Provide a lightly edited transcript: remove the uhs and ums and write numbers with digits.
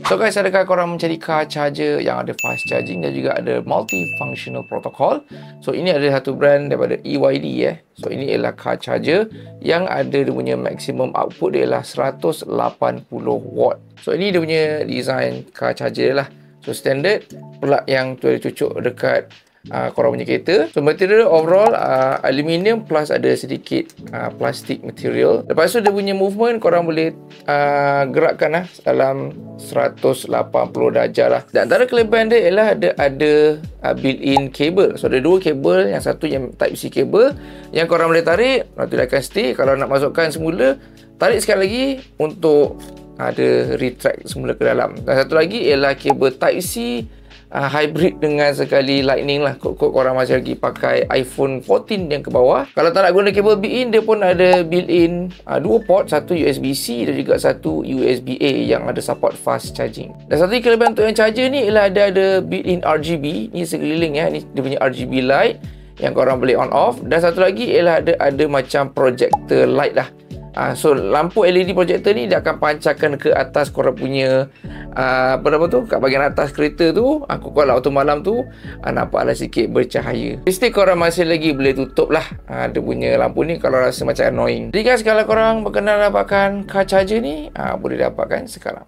So guys, adakah korang mencari car charger yang ada fast charging dan juga ada multifunctional protocol? So ini ada satu brand daripada EYD . So ini ialah car charger yang ada dia punya maximum output dia ialah 180 watt. So ini dia punya design car charger lah. So standard plug yang tu ada cucuk dekat korang punya kereta. So material overall aluminium plus ada sedikit plastik material. Lepas tu dia punya movement korang boleh gerakkan lah dalam 180 darjah lah. Dan antara kelebihan dia ialah ada built-in cable. So ada dua kabel, yang satu yang type C cable yang korang boleh tarik, nanti dia akan stay. Kalau nak masukkan semula, tarik sekali lagi untuk ada retract semula ke dalam. Dan satu lagi ialah kabel type C hybrid dengan sekali lightning lah. Kok korang masih lagi pakai iPhone 14 yang ke bawah. Kalau tak nak guna kabel built-in, dia pun ada built-in dua port, satu USB-C dan juga satu USB-A yang ada support fast charging. Dan satu kelebihan untuk yang charger ni ialah ada built-in RGB. Ni sekeliling ya, ni dia punya RGB light yang korang boleh on off. Dan satu lagi ialah ada macam projector light lah. So lampu LED projector ni dia akan pancarkan ke atas korang punya apa nama tu, kat bahagian atas kereta tu. Kalau waktu malam tu nampaklah sikit bercahaya. Mesti korang masih lagi boleh tutup lah dia punya lampu ni kalau rasa macam annoying. Jadi guys, kalau korang berkenan dapatkan car charger ni, boleh dapatkan sekarang.